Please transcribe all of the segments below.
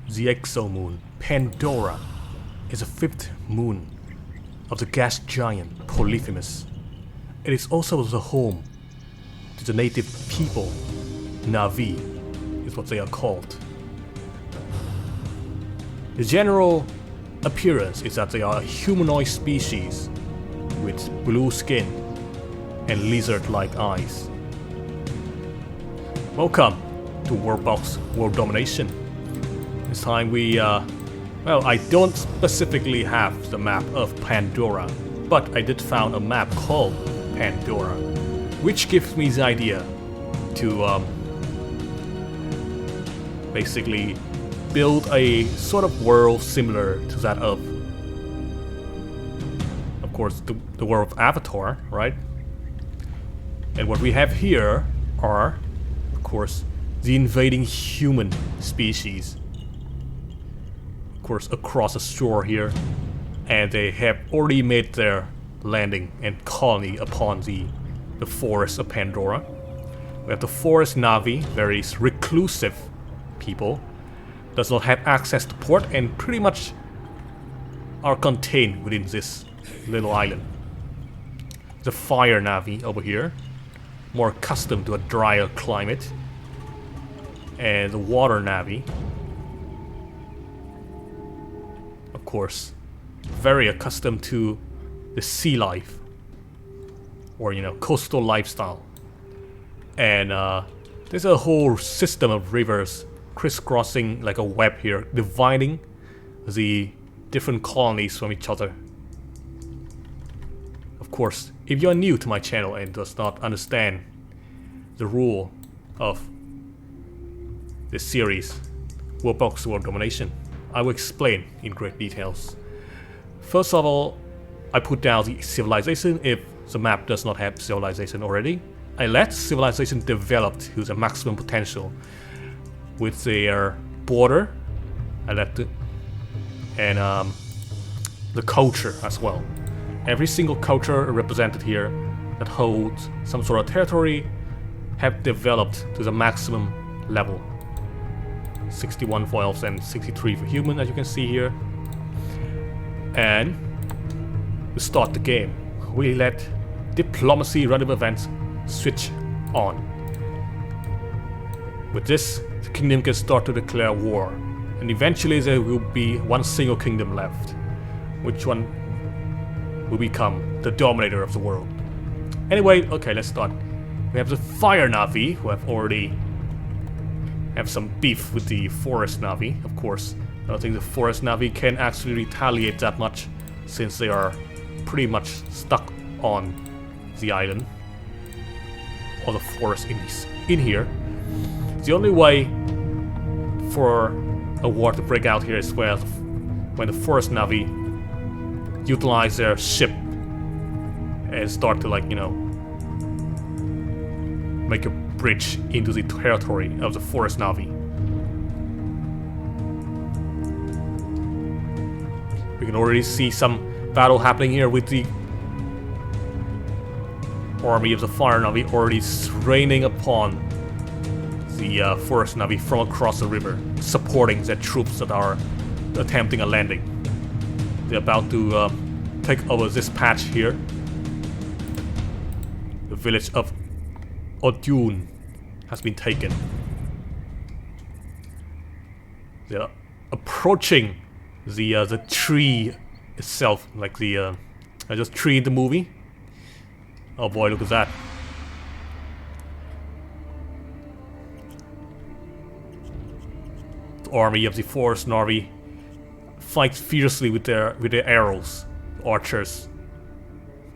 The exomoon Pandora is the fifth moon of the gas giant Polyphemus. It is also the home to the native people. Navi is what they are called. The general appearance is that they are a humanoid species with blue skin and lizard-like eyes. Welcome to WorldBox World Domination. This time we, well, I don't specifically have the map of Pandora, but I did found a map called Pandora, which gives me the idea to basically build a sort of world similar to that of course, the world of Avatar, right? And what we have here are, of course, the invading human species. Of course, across the shore here, and they have already made their landing and colony upon the forest of Pandora. We have the forest Navi, very reclusive people, does not have access to port and pretty much are contained within this little island. The fire Navi over here, more accustomed to a drier climate, and the water Navi, of course, very accustomed to the sea life, or coastal lifestyle. And there's a whole system of rivers crisscrossing like a web here, dividing the different colonies from each other. Of course, if you are new to my channel and does not understand the rule of this series, WorldBox World Domination, I will explain in great details. First of all, I put down the civilization if the map does not have civilization already. I let civilization develop to the maximum potential with their border. I let it, and the culture as well. Every single culture represented here that holds some sort of territory have developed to the maximum level. 61 for elves and 63 for human, as you can see here. And to start the game, we let diplomacy random events switch on. With this, the kingdom can start to declare war, and eventually there will be one single kingdom left, which one will become the dominator of the world. Anyway, okay, let's start. We have the fire Navi, who have already have some beef with the forest Navi, of course. I don't think the forest Navi can actually retaliate that much, since they are pretty much stuck on the island, or the forest in here. The only way for a war to break out here is when the forest Navi utilize their ship and start to make a bridge into the territory of the forest Navi. We can already see some battle happening here with the army of the fire Navi already raining upon the forest Navi from across the river, supporting the troops that are attempting a landing. They're about to take over this patch here. The village of Odun has been taken. They're approaching the tree itself, like the just tree in the movie. Oh boy, look at that. The army of the forest Navi fight fiercely with their arrows, archers.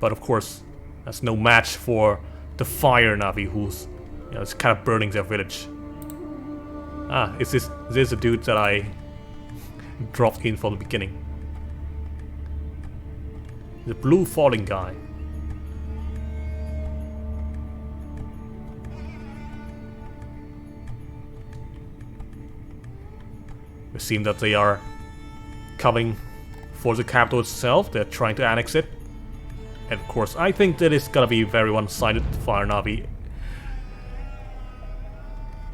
But of course, that's no match for the fire Navi, who's it's kind of burning their village. Ah, is this the dude that I dropped in from the beginning? The blue falling guy. It seems that they are coming for the capital itself. They're trying to annex it. And of course, I think that it's gonna be very one-sided, Fire Navi.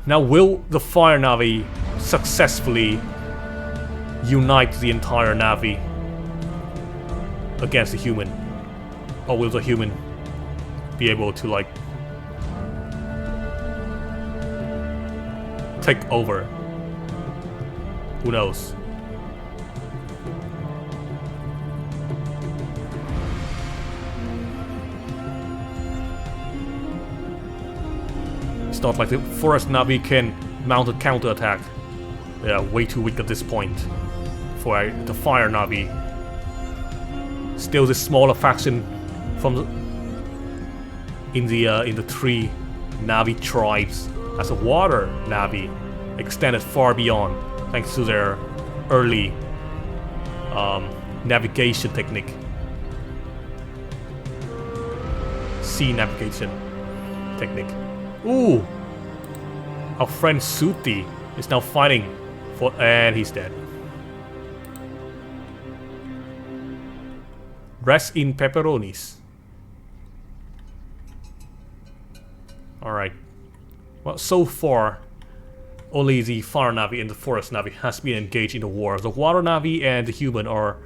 Now, will the Fire Navi successfully unite the entire Navi against the human? Or will the human be able to like take over? Who knows? It's not like the forest Navi can mount a counterattack. They are way too weak at this point for the fire Navi. Still, the smaller faction from in the three Navi tribes as a water Navi extended far beyond, thanks to their early navigation technique, sea navigation technique. Ooh, our friend Suti is now fighting for, and he's dead. Rest in pepperonis. Alright. Well, so far, only the fire Navi and the forest Navi has been engaged in the war. The water Navi and the human are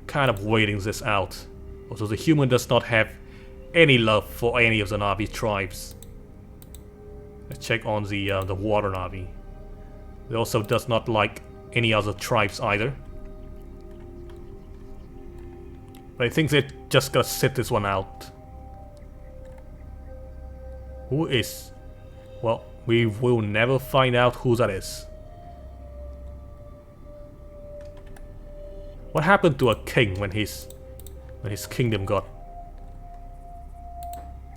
kind of waiting this out. Also, the human does not have any love for any of the Navi tribes. Let's check on the water Navi. It also does not like any other tribes either. But I think they're just gonna sit this one out. Who is? Well, we will never find out who that is. What happened to a king when his kingdom got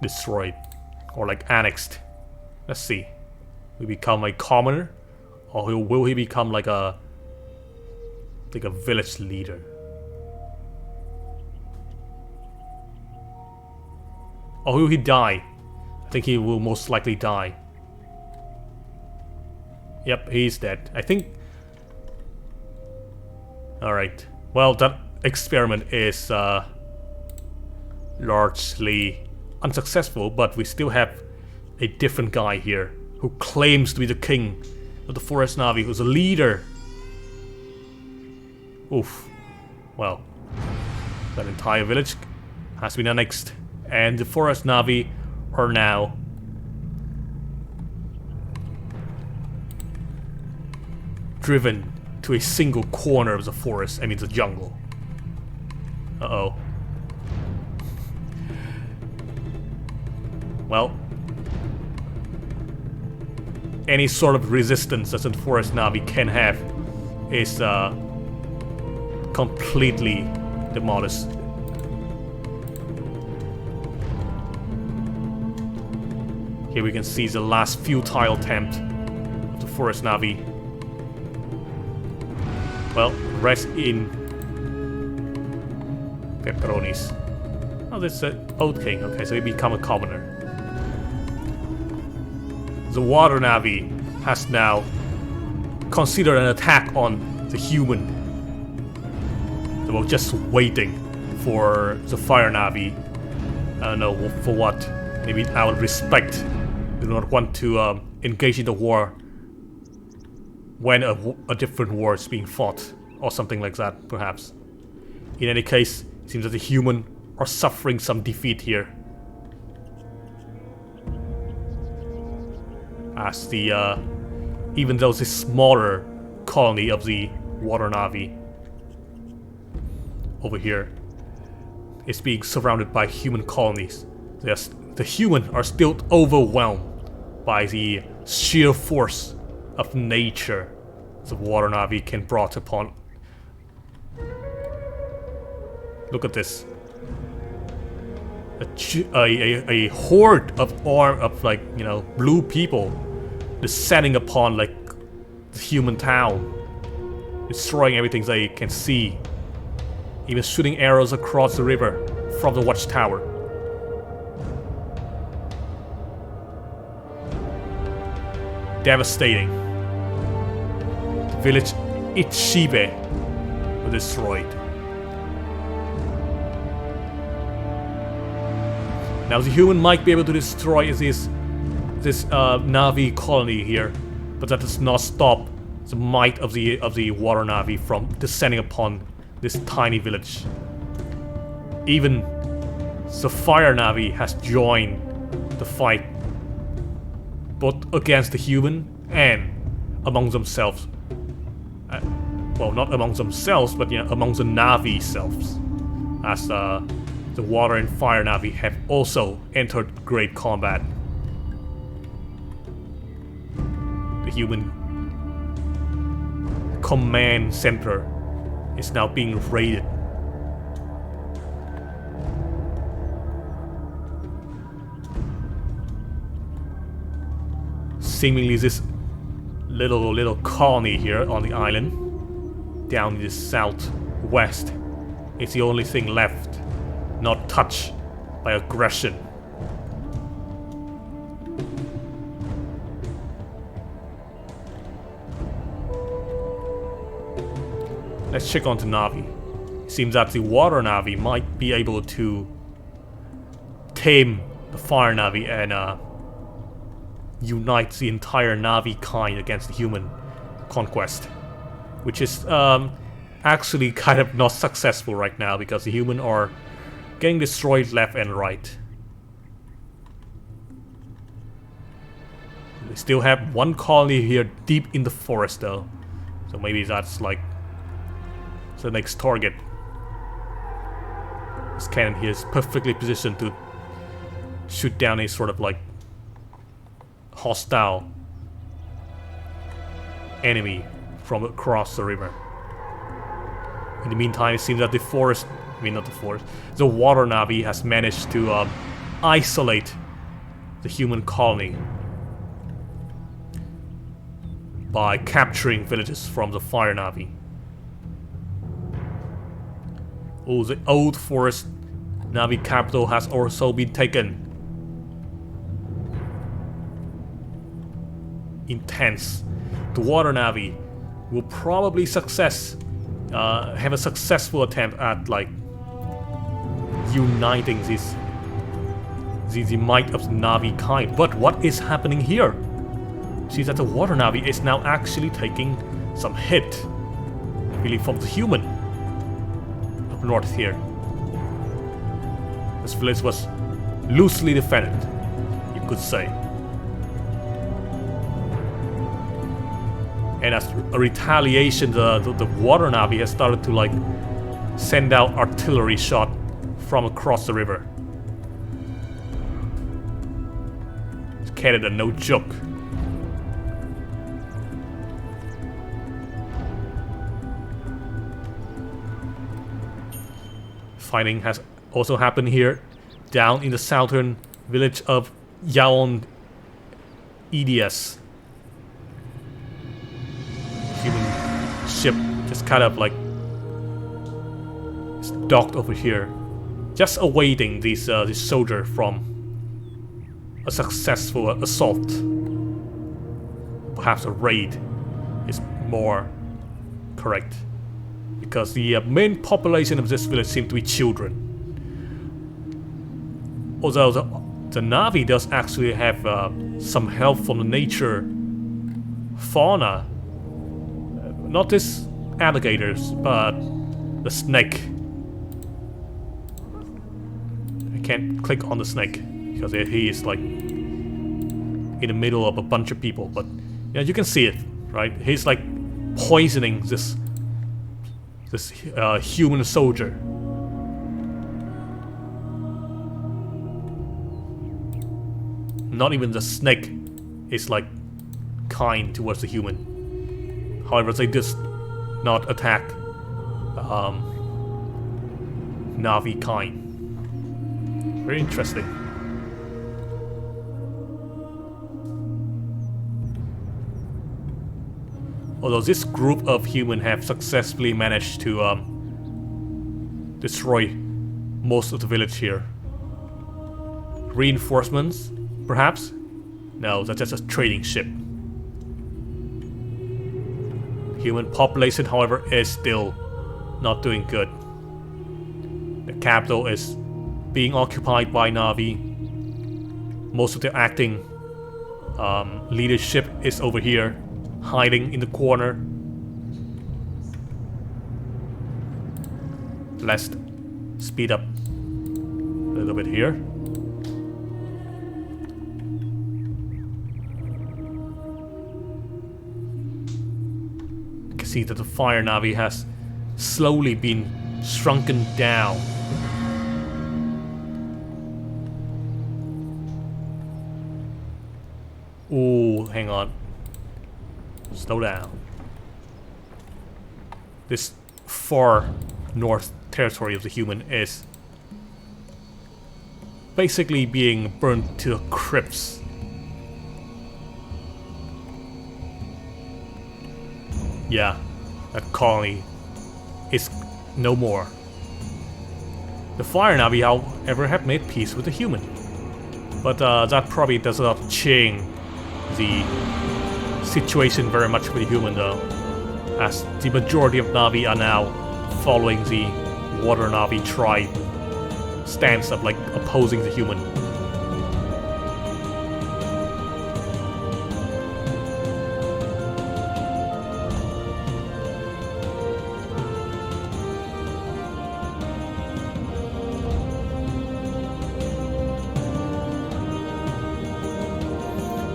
destroyed or like annexed? Let's see. Will he become a commoner, or will he become like a village leader? Or will he die? I think he will most likely die. Yep, he's dead. I think... Alright. Well, that experiment is largely unsuccessful, but we still have a different guy here who claims to be the king of the Forest Navi, who's a leader. Oof. Well, that entire village has been annexed, and the Forest Navi are now driven to a single corner of the forest, I mean the jungle. Uh-oh. Well, any sort of resistance that the Forest Navi can have is completely demolished. Here we can see the last futile attempt of the Forest Navi. Well, rest in pepperonis. Oh, this is an old king. Okay, so he become a commoner. The water Navi has now considered an attack on the human. They were just waiting for the fire Navi. I don't know for what. Maybe out of respect. They do not want to engage in the war when a different war is being fought, or something like that, perhaps. In any case, it seems that the human are suffering some defeat here. As the, even though the smaller colony of the water Navi over here is being surrounded by human colonies, the human are still overwhelmed by the sheer force of nature the water Navi can brought upon. Look at this. A horde of like, you know, blue people descending upon like the human town, destroying everything they can see, even shooting arrows across the river from the watchtower. Devastating. The village Ichibe was destroyed. Now the human might be able to destroy this Navi colony here, but that does not stop the might of the water Navi from descending upon this tiny village. Even the fire Navi has joined the fight, both against the human and among themselves. Well, not among themselves, but among the Navi selves, as the water and fire Navi have also entered great combat. The human command center is now being raided. Seemingly this little colony here on the island, down in the southwest, is the only thing left not touched by aggression. Let's check on the Navi. It seems that the water Navi might be able to tame the fire Navi and unite the entire Navi kind against the human conquest, which is actually kind of not successful right now because the human are getting destroyed left and right. They still have one colony here deep in the forest though, so maybe that's like the next target. This cannon here is perfectly positioned to shoot down a sort of like hostile enemy from across the river. In the meantime, it seems that the forest, not the forest, the water Navi has managed to isolate the human colony by capturing villages from the fire Navi. Oh, the old forest Navi capital has also been taken. Intense. The water Navi will probably have a successful attempt at like uniting the might of the Navi kind. But what is happening here? See that the water Navi is now actually taking some hit, really, from the human up north here. This village was loosely defended, you could say. And as a retaliation, the water Navi has started to like send out artillery shot from across the river. It's Canada, no joke. Fighting has also happened here, down in the southern village of Yaon Edias. Human ship just kind of like is docked over here, just awaiting this soldier from a successful assault. Perhaps a raid is more correct, because the main population of this village seems to be children. Although the Navi does actually have some help from the nature fauna. Not this alligators, but the snake. I can't click on the snake because he is like in the middle of a bunch of people. But yeah, you can see it, right? He's like poisoning this human soldier. Not even the snake is like kind towards the human. However, they just not attack Navi kind. Very interesting. Although this group of humans have successfully managed to destroy most of the village here. Reinforcements, perhaps? No, that's just a trading ship. Human population, however, is still not doing good. The capital is being occupied by Navi. Most of the acting leadership is over here, hiding in the corner. Let's speed up a little bit here. You can see that the fire Navi has slowly been shrunken down. Ooh, hang on. Slow down. This far north territory of the human is basically being burned to a crisp. Yeah, that colony is no more. The fire Navi, however, have made peace with the human. But that probably does not change the situation very much for the human, though, as the majority of Navi are now following the water Navi tribe stance of like opposing the human.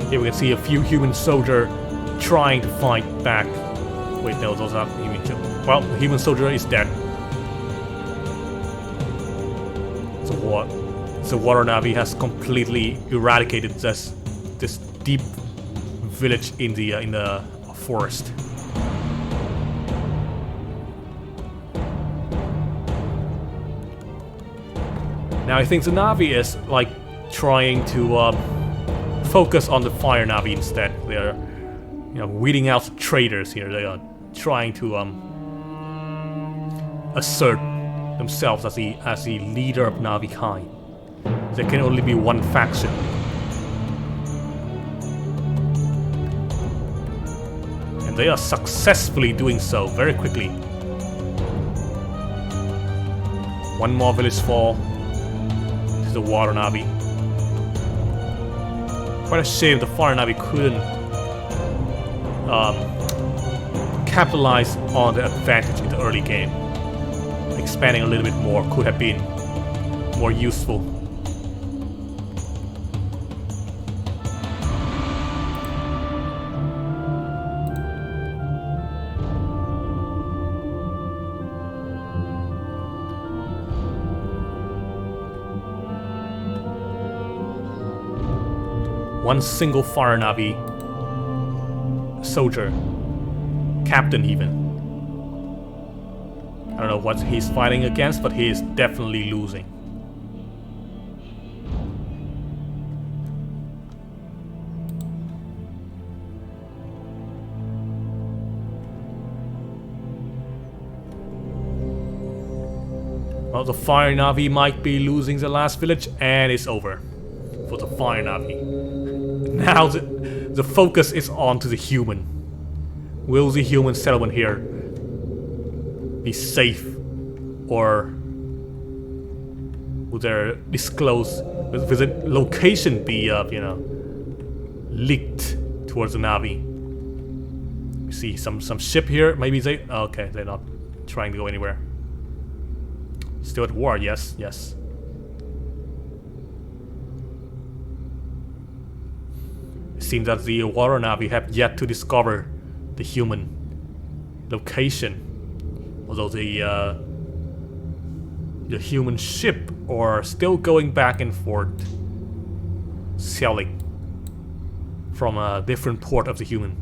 Here we can see a few human soldiers trying to fight back. Wait, no, those are human. Well, the human soldier is dead. The water Navi has completely eradicated this deep village in the forest. Now I think the Navi is like trying to focus on the fire Navi instead. They are, weeding out traitors here. They are trying to assert themselves as the leader of Navi kind. There can only be one faction. And they are successfully doing so very quickly. One more village fall to the water Navi. Quite a shame the fire Navi couldn't capitalize on the advantage in the early game. Expanding a little bit more could have been more useful. One single fire Navi soldier, captain even. I don't know what he's fighting against, but he is definitely losing. Well, the fire Navi might be losing the last village, and it's over for the fire Navi. Now the focus is on to the human. Will the human settlement here be safe, or will their disclose? Will the location be leaked towards the Navi? We see some ship here. Maybe they okay. They're not trying to go anywhere. Still at war. Yes. It seems that the water Navi have yet to discover the human location, although the human ship are still going back and forth, sailing from a different port of the human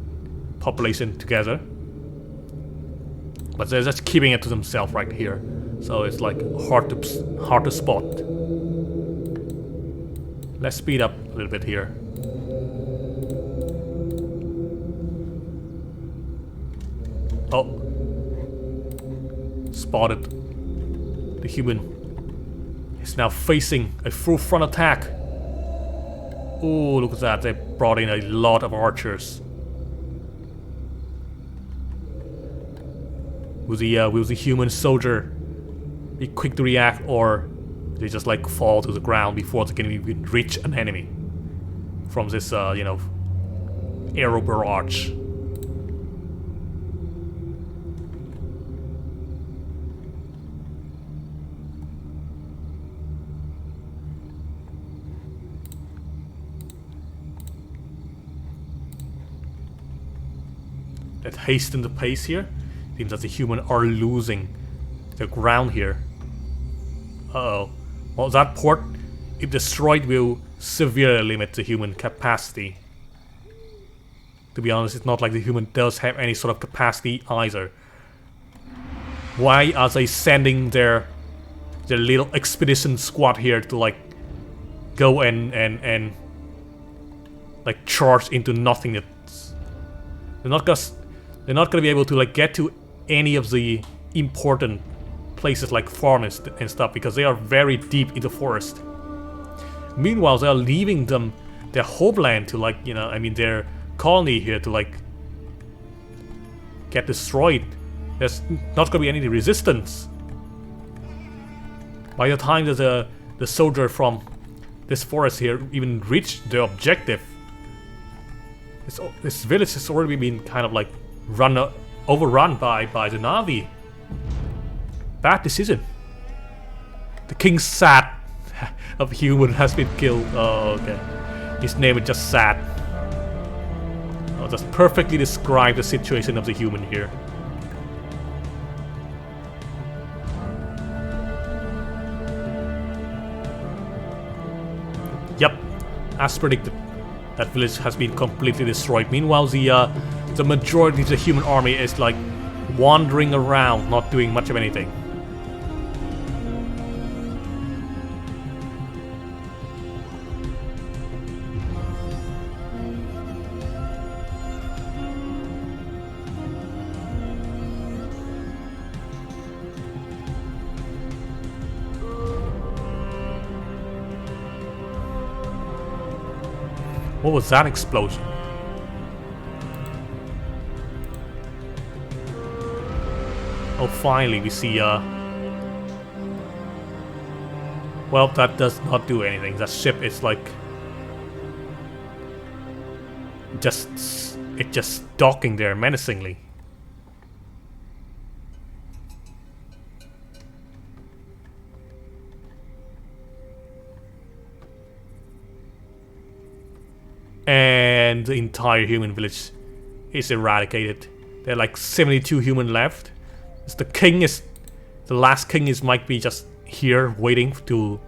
population together. But they're just keeping it to themselves right here, so it's like hard to spot. Let's speed up a little bit here. Oh, spotted. The human is now facing a full front attack. Oh, look at that. They brought in a lot of archers. Will the human soldier be quick to react, or they just like fall to the ground before they can even reach an enemy from this arrow barrage? that hasten the pace here. Seems that the human are losing the ground here. Uh-oh. Well, that port, if destroyed, will severely limit the human capacity. To be honest, it's not like the human does have any sort of capacity either. Why are they sending their little expedition squad here to like go and like charge into nothingness? They're not gonna be able to like get to any of the important places like farms and stuff because they are very deep in the forest. Meanwhile, they are leaving them their homeland to like, you know, I mean their colony here to like get destroyed. There's not gonna be any resistance. By the time that the soldier from this forest here even reached their objective, this village has already been kind of like overrun by the Navi. Bad decision. The king's Sad of human has been killed. Oh, okay. His name is just Sad. I'll just perfectly describe the situation of the human here. Yep, as predicted, that village has been completely destroyed. Meanwhile, the majority of the human army is like wandering around, not doing much of anything. What was that explosion? Oh, finally we see, well, that does not do anything. That ship is like... It's just docking there menacingly. And the entire human village is eradicated. There are like 72 human left. The last king might be just here waiting to,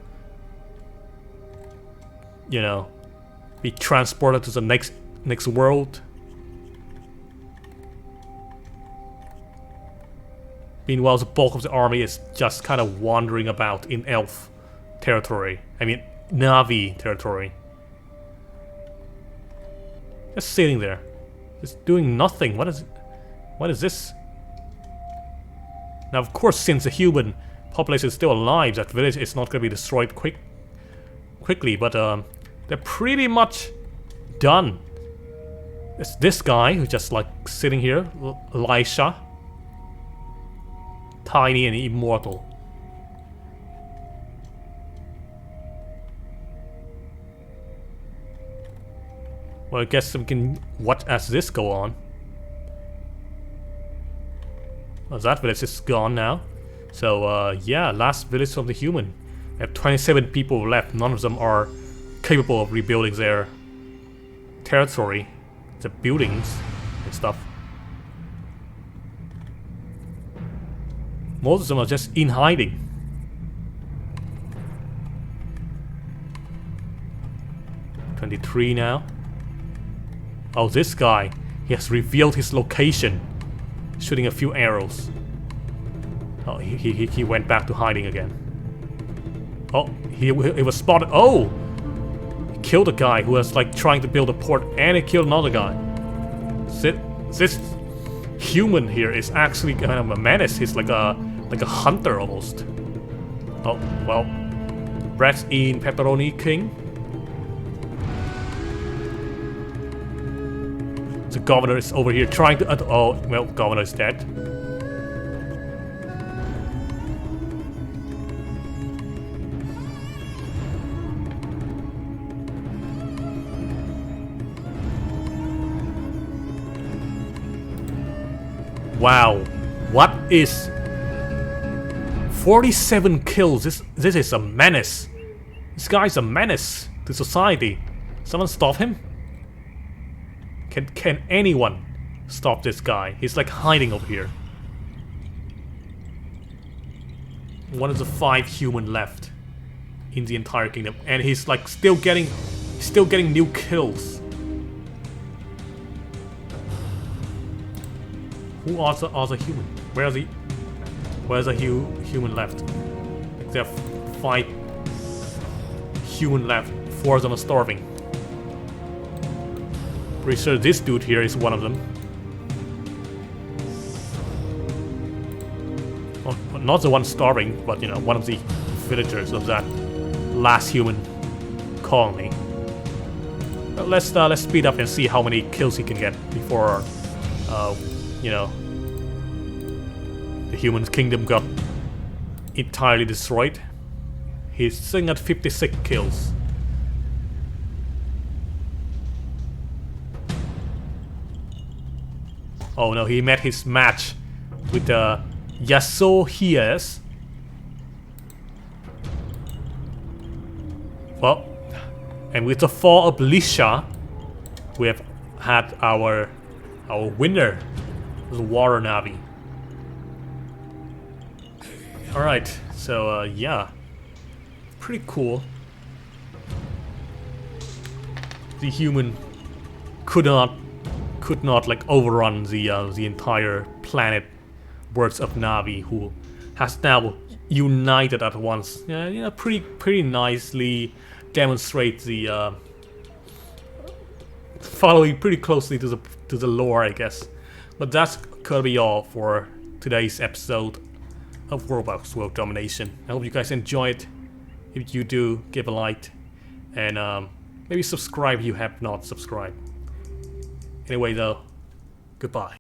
you know, be transported to the next world. Meanwhile, the bulk of the army is just kind of wandering about in elf territory. I mean, Navi territory. Just sitting there, just doing nothing. What is this? Now, of course, since the human population is still alive, that village is not going to be destroyed quickly. But they're pretty much done. It's this guy who's just like sitting here, Elisha, tiny and immortal. Well, I guess we can watch as this go on. Well, that village is gone now. So, yeah, last village of the human. We have 27 people left. None of them are capable of rebuilding their territory, the buildings and stuff. Most of them are just in hiding. $23 now. Oh, this guy, he has revealed his location, shooting a few arrows. Oh, he went back to hiding again. Oh, he was spotted. Oh, he killed a guy who was like trying to build a port, and he killed another guy. This human here is actually kind of a menace. He's like a hunter almost. Oh well, Brett's in Pepperoni King. The governor is over here trying to... oh, well, governor is dead. Wow. What is... 47 kills. This is a menace. This guy's a menace to society. Someone stop him? Can anyone stop this guy. He's like hiding over here. One of the 5 human left in the entire kingdom, and he's like still getting new kills. Who are the other human? Where's the human left? Like there are 5 human left. 4 of them are starving. Pretty sure this dude here is one of them. Oh, not the one starving, but you know, one of the villagers of that last human colony. But let's speed up and see how many kills he can get before, you know, the human kingdom got entirely destroyed. He's sitting at 56 kills. Oh no, he met his match with the Yasuhias. Well, and with the fall of Lisha, we have had our winner, the water Navi. Alright, so yeah, pretty cool. The human could not like overrun the entire planet words of Navi, who has now united at once. Yeah, you know, pretty nicely demonstrate the following pretty closely to the lore, I guess. But that's gonna be all for today's episode of WorldBox World Domination. I hope you guys enjoy it. If you do, give a like and maybe subscribe if you have not subscribed. Anyway though, goodbye.